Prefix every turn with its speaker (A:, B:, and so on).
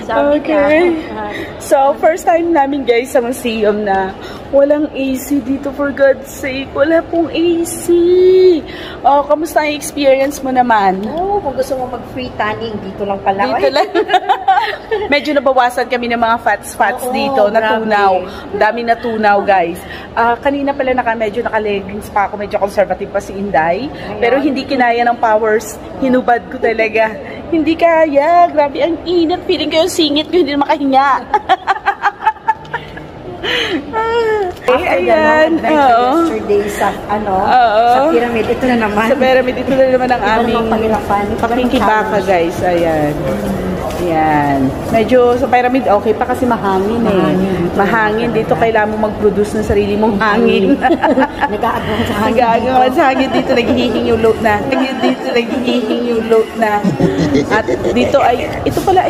A: Sabi
B: Okay.
A: niya.
B: So, first time namin guys sa museum na walang AC dito, for God's sake. Wala pong AC. Oh, kamusta ang experience mo naman?
A: Oo, kung gusto mo mag-free tanning, dito lang pala.
B: Dito lang. Medyo nabawasan kami ng mga fats
A: Oo,
B: dito, natunaw.
A: grabe.
B: Daming natunaw, guys. Kanina pala medyo naka-leggings pa ako, medyo conservative pa si Inday. Pero hindi kinaya ng powers, hinubad ko talaga. Hindi kaya, grabe ang init. Feeling ko yung singit ko, hindi na makahinga.
A: Ayan. Yesterday sa, sa pyramid, ito na naman.
B: Sa pyramid, ito na naman ang aming pakikibaka, guys. Ayan. Ayan. Medyo sa pyramid, okay pa kasi mahangin eh. Mahangin. Dito kailangan mo mag-produce ng sarili mong hangin.
A: Nag-aagawan sa hangin.
B: Nag-aagawan sa hangin. Dito naghihing yung load na. Dito naghihing yung load na. At dito ay, ito pala